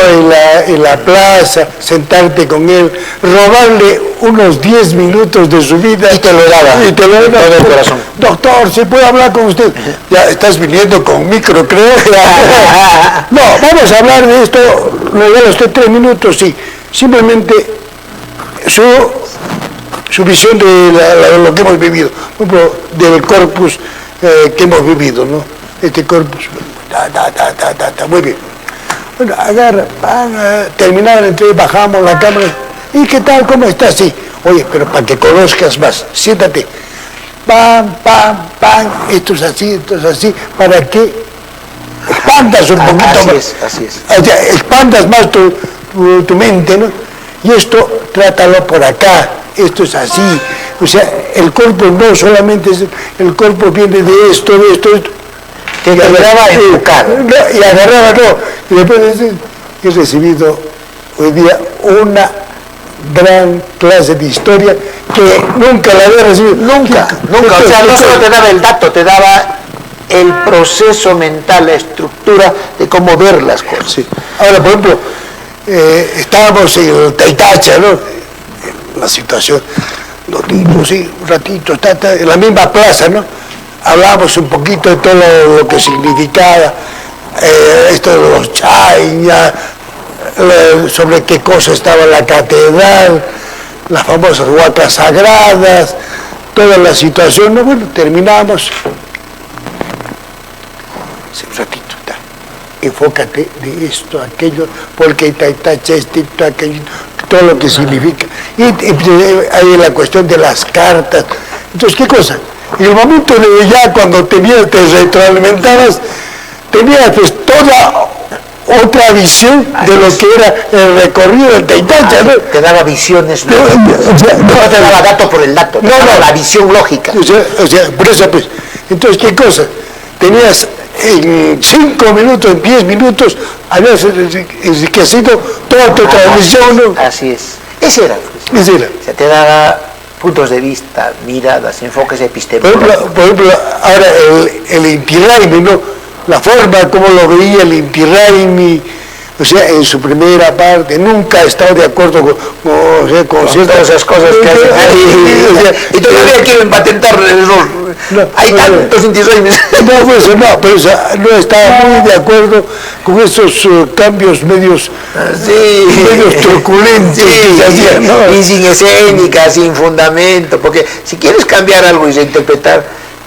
en la plaza, sentarte con él, robarle unos 10 minutos de su vida. Y te lo daba. Todo el corazón. Doctor, ¿se puede hablar con usted? Ya estás viniendo con micro, creo. No, vamos a hablar de esto, me regala usted 3 minutos, sí. Simplemente su visión de lo que hemos vivido, por ejemplo, del corpus que hemos vivido, ¿no? Este corpus, muy bien. Bueno, agarra, terminar, entonces bajamos la cámara. ¿Y qué tal? ¿Cómo estás? Sí. Oye, pero para que conozcas más, siéntate. Pam, esto es así, para que expandas un poquito más. Así es. O sea, expandas más tu mente, ¿no? Y esto, trátalo por acá, esto es así. O sea, el cuerpo no solamente es, el cuerpo viene de esto. Te agarraba a enfocar. Y agarraba, no. Y después he recibido hoy día una gran clase de historia que nunca la había recibido. Nunca. O sea, no solo te daba el dato, te daba el proceso mental, la estructura de cómo ver las cosas. Sí. Ahora, por ejemplo, estábamos en el Taitacha, ¿no? En la situación, sí, un ratito, está en la misma plaza, ¿no? hablamos un poquito de todo lo que significaba esto de los chayas, sobre qué cosa estaba la catedral, las famosas huacas sagradas, toda la situación. No, bueno, terminamos. Un ratito, enfócate de esto, aquello, porque esto, aquello, todo lo que significa. Y hay la cuestión de las cartas. Entonces, ¿qué cosa? En el momento de ya cuando te retroalimentabas, tenías pues toda otra visión de lo que era el recorrido del Taitacha, ¿no? Te daba visiones, no te daba dato por el dato, te daba la visión lógica. O sea, por eso pues, entonces, ¿qué cosa? Tenías en 5 minutos, en 10 minutos, habías enriquecido toda tu transmisión, ¿no? Así es. Ese era. O sea, te daba puntos de vista, miradas, enfoques epistemológicos. Por ejemplo, ahora el Inti Raymi, ¿no? La forma como lo veía el Inti Raymi, o sea, en su primera parte, nunca ha estado de acuerdo con ciertas esas cosas que hacen ahí. Y todavía quieren patentar el error. Hay tantos Inti Raymis. Pero no estaba muy de acuerdo con esos cambios medios truculentos que se hacían, ¿no? Y sin escénica, sin fundamento, porque si quieres cambiar algo y reinterpretar,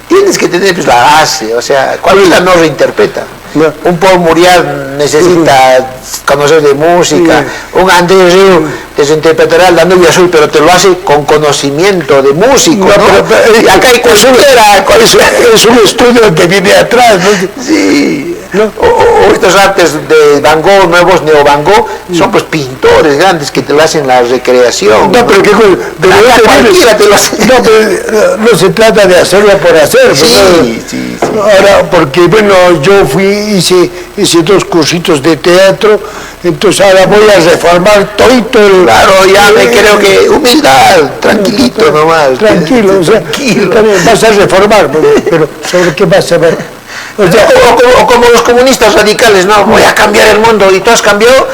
tienes que tener pues, la base, o sea, cualquiera no reinterpreta. No. Un Paul Muriel necesita conocer de música, un Andrés Río desinterpretará La Nubia Azul, pero te lo hace con conocimiento de músico, ¿no? Y acá hay cualquiera, es un estudio que viene atrás, ¿no? Sí. ¿No? O estos artes de Van Gogh, nuevos Neo Van Gogh, son pues pintores grandes que te lo hacen la recreación. No, pero qué cualquiera te lo hace. No, pero no se trata de hacerlo por hacer. Sí. Ahora, porque bueno, yo hice 2 cursitos de teatro, entonces ahora voy a reformar todo el... Claro, ya me creo que humildad, tranquilito nomás. Tranquilo, o sea, también vas a reformar, pero ¿sobre qué vas a ver? O sea, o como los comunistas radicales, no, voy a cambiar el mundo, y tú has cambiado,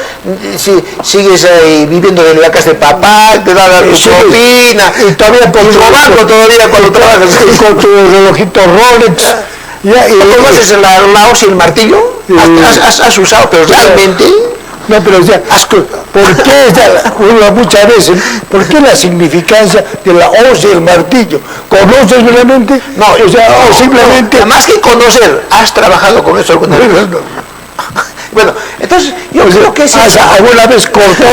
si sigues viviendo en la casa de papá, te da la propina, y todavía robando todavía cuando trabajas con tu relojito Rolex. ¿Conoces la hoz y el martillo? Has usado, pero realmente... No, pero o sea, ¿por qué muchas veces, por qué la significancia de la hoz y el martillo? ¿Conoces realmente? No, o simplemente... Más que conocer, ¿has trabajado con eso alguna vez? Bueno, entonces yo creo que es eso. ¿Alguna vez cortó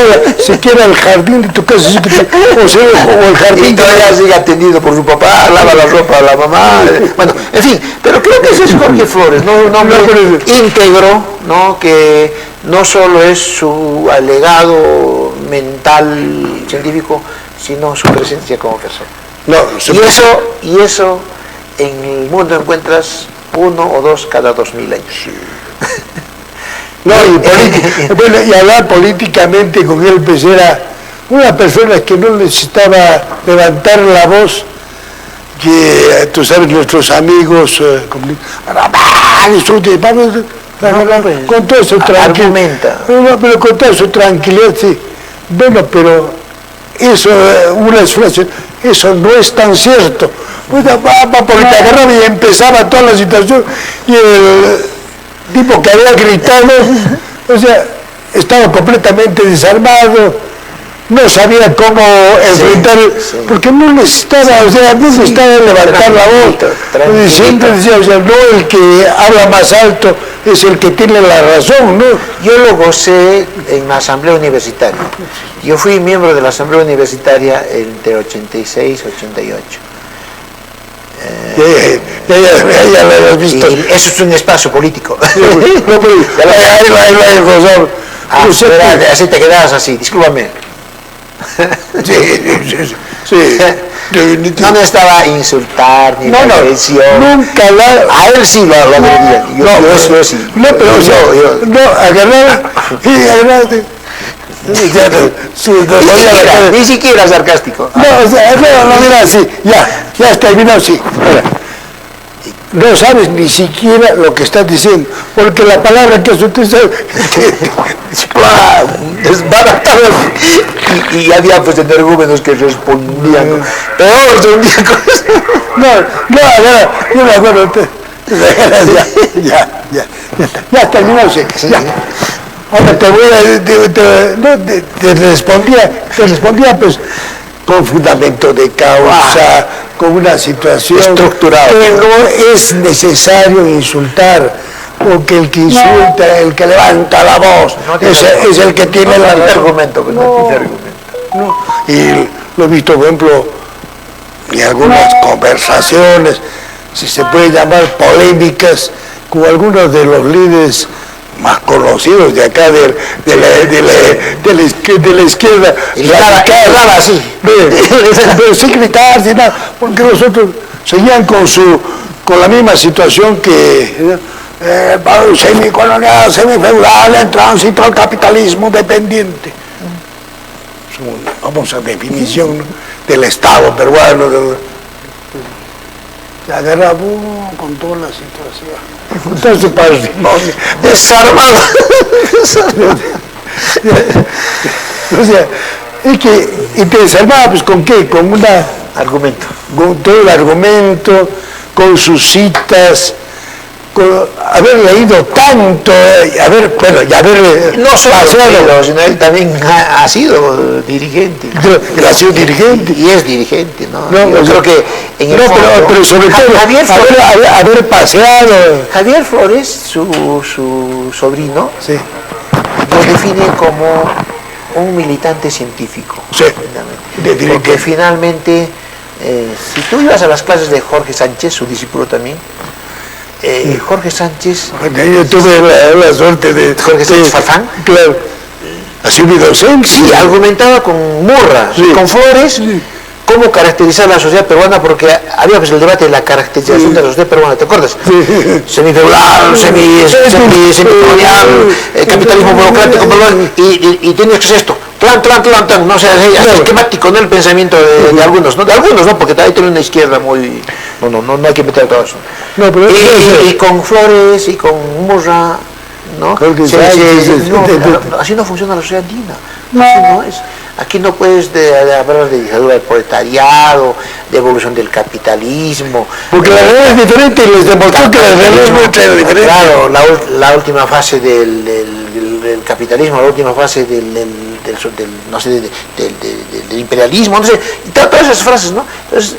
siquiera el jardín de tu casa? O el jardín... Y todavía sigue atendido por su papá, lava la ropa a la mamá. Bueno, en fin, pero creo que ese es Jorge Flores, ¿no? Un hombre íntegro, ¿no? Que no solo es su alegado mental científico, sino su presencia como persona. Y eso en el mundo encuentras 1 o 2 cada 2000 años. Sí. No, y hablar políticamente con él pues era una persona que no necesitaba levantar la voz, que tú sabes, nuestros amigos con toda su tranquilidad, pero con toda su tranquilidad, sí. Bueno, pero eso, una expresión, eso no es tan cierto. Pues, porque te agarraba y empezaba toda la situación, y el tipo que había gritado, o sea, estaba completamente desarmado, no sabía cómo enfrentar, porque no necesitaba, o sea, no necesitaba levantar la voz. Siempre decía, o sea, no el que habla más alto es el que tiene la razón, ¿no? Yo lo gocé en la Asamblea Universitaria. Yo fui miembro de la Asamblea Universitaria entre 86 y 88. Ya lo has visto. Y eso es un espacio político. Así te quedas así, discúlpame. Sí. No necesitaba insultar ni agresión. Nunca a él sí lo agredía. Yo sí. No, pero agarrar ni siquiera sarcástico. No, mira, así, ya está terminado, sí. Ahora, no sabes ni siquiera lo que estás diciendo, porque la palabra que has utilizado desbaratada y había pues energúmenos que respondían, peor son cosas. Yo me acuerdo, ya terminó, sí, ya. Ahora te respondía pues con fundamento de causa, con una situación estructurada. Que no es necesario insultar, porque el que insulta, el que levanta la voz, es el que tiene el argumento. No. Y lo he visto, por ejemplo, en algunas conversaciones, si se puede llamar polémicas, con algunos de los líderes más conocidos de acá de la izquierda radical, así, pero sin gritar, sin nada, porque los otros seguían con la misma situación que semicolonial, semifeudal, en tránsito al capitalismo dependiente. Vamos a definición, ¿no?, del Estado peruano, se agarra con toda la situación. Entonces, patrimonio desarmado. O sea, es que, y te desarmaba, pues, ¿con qué? Con argumento. Con todo el argumento, con sus citas, con haber leído tanto, no solo sino él también ha sido dirigente. Él ha sido dirigente. Y es dirigente, ¿no? Yo creo que en el fondo, pero sobre todo haber paseado. Javier Flores, su sobrino, sí, lo define como un militante científico. Sí. Porque finalmente, si tú ibas a las clases de Jorge Sánchez, su discípulo también, Jorge Sánchez... Yo tuve la suerte de... Jorge Sánchez Farfán. Claro. Ha sido mi docente. Sí, argumentaba con Murra, sí, con Flores, sí, cómo caracterizar la sociedad peruana, porque había pues el debate de la caracterización, sí, de la sociedad peruana, ¿te acuerdas? Sí. Semifeudal, semicolonial, capitalismo burocrático, y tienes que hacer esto. Plan, no sé, hasta esquemático, ¿no? El pensamiento de algunos, ¿no? De algunos, ¿no? Porque ahí tiene una izquierda muy... No hay que meter todo eso. No, pero y con Flores y con Murra, ¿no? Así no funciona la sociedad andina. Así no es. Aquí no puedes hablar de dictadura del proletariado, de evolución del capitalismo. Porque la realidad es diferente y les demostró que la realidad es muy diferente. Claro, la última fase del capitalismo, la última fase del imperialismo, no sé, y todas esas frases, ¿no? Entonces,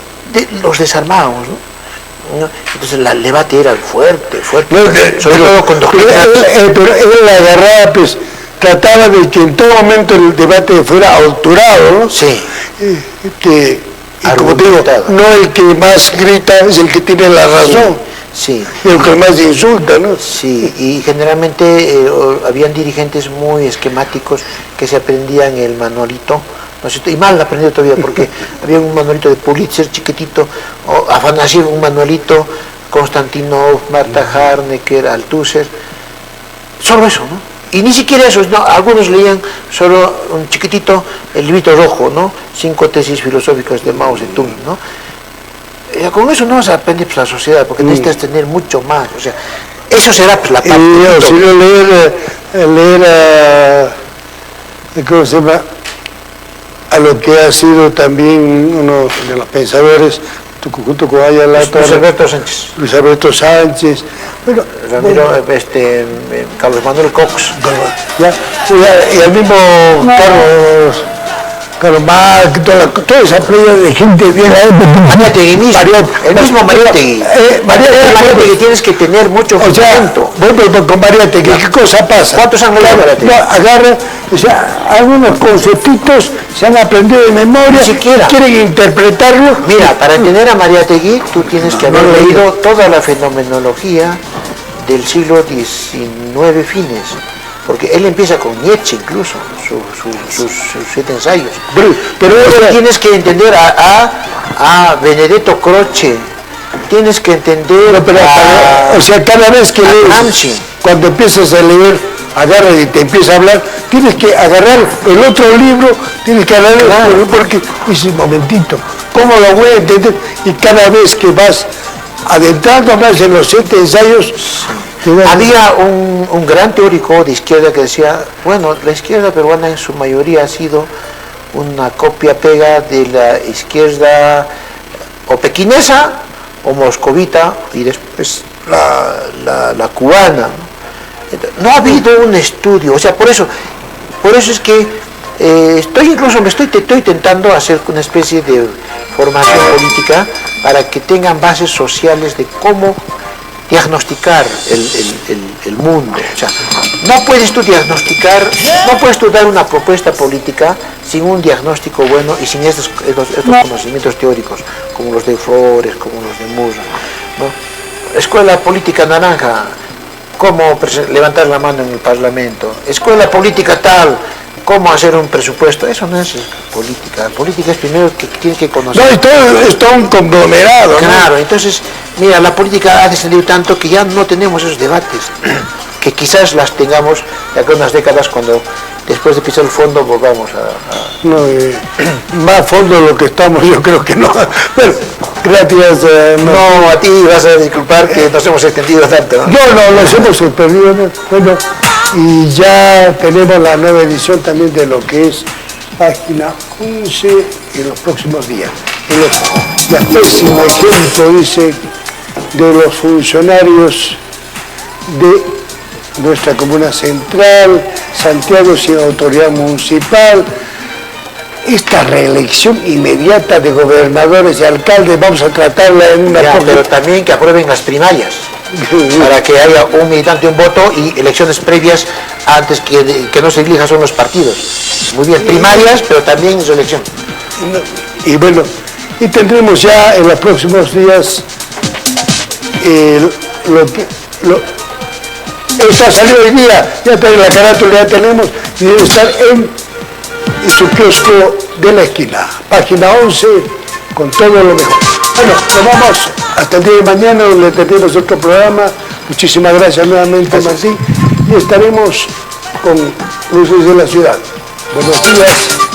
los desarmábamos, ¿no? Entonces el debate era fuerte, sobre todo con pero él agarraba, pues, trataba de que en todo momento el debate fuera alturado, ¿no? Sí. Y como te digo, no el que más grita es el que tiene la razón. Sí. Y el que más insulta, ¿no? Sí, y generalmente habían dirigentes muy esquemáticos que se aprendían el manualito, ¿no es cierto? Y mal aprendido todavía, porque había un manualito de Pulitzer chiquitito, o Afanasiev un manualito, Konstantinov, Marta Harnecker, Althusser, solo eso, ¿no? Y ni siquiera eso, ¿no? Algunos leían solo un chiquitito, el librito rojo, ¿no? 5 tesis filosóficas de Mao Zedong, ¿no? Con eso no vas a aprender pues, la sociedad, porque necesitas tener mucho más, o sea, eso será pues, la parte. Si no leer ¿cómo se llama? A lo que ha sido también uno de los pensadores, junto con Ayala, Luis Alberto Sánchez, bueno, Carlos Manuel Cox, y el mismo Carlos Marx, toda esa playa de gente bien. El mismo Mariátegui. Mariátegui tienes que tener mucho fundamento. Bueno, con Mariátegui, ¿qué cosa pasa? ¿Cuántos han leído Mariátegui? Agarra, o sea, algunos conceptitos se han aprendido de memoria, ni siquiera quieren interpretarlo. Mira, para entender a Mariátegui, tú tienes que haber leído toda la fenomenología del siglo XIX fines. Porque él empieza con Nietzsche incluso, sus 7 ensayos. Pero tienes que entender a Benedetto Croce, tienes que entender o sea, cada vez que lees, cuando empiezas a leer, agarra y te empieza a hablar, tienes que agarrar el otro libro, tienes que agarrar porque dices, un momentito, ¿cómo lo voy a entender? Y cada vez que vas adentrando más en los 7 ensayos, había un gran teórico de izquierda que decía, bueno, la izquierda peruana en su mayoría ha sido una copia-pega de la izquierda o pequinesa o moscovita y después la cubana. No ha habido un estudio, o sea, por eso es que estoy intentando hacer una especie de formación política para que tengan bases sociales de cómo diagnosticar el mundo. O sea, no puedes tú dar una propuesta política sin un diagnóstico bueno y sin estos conocimientos teóricos, como los de Flores, como los de Murra, ¿no? Escuela política naranja, cómo levantar la mano en el Parlamento. Escuela política tal, cómo hacer un presupuesto. Eso no es política. Política es primero que tienes que conocer. No, y todo es todo un conglomerado, ¿no? Claro, entonces, mira, la política ha descendido tanto que ya no tenemos esos debates, que quizás las tengamos de acá unas décadas cuando después de pisar el fondo volvamos a... No, más a fondo de lo que estamos, yo creo que no. Pero, gracias. No, a ti vas a disculpar que nos hemos extendido tanto, ¿no? No, nos hemos sorprendido, ¿no? Bueno, y ya tenemos la nueva edición también de lo que es Página 11 en los próximos días. La pésimo ejemplo, dice, de los funcionarios de nuestra comuna central, Santiago sin autoridad municipal, esta reelección inmediata de gobernadores y alcaldes, vamos a tratarla en una... Pero también que aprueben las primarias, para que haya un militante, un voto y elecciones previas antes que no se elija son los partidos. Muy bien, primarias, pero también su elección. Y bueno, y tendremos ya en los próximos días está salido hoy día, ya tenemos la carátula, ya tenemos, y debe estar en su kiosco de la esquina, Página 11, con todo lo mejor. Bueno, nos vamos hasta el día de mañana, donde tendremos otro programa. Muchísimas gracias nuevamente, Martín, y estaremos con Luces de la Ciudad. Buenos días.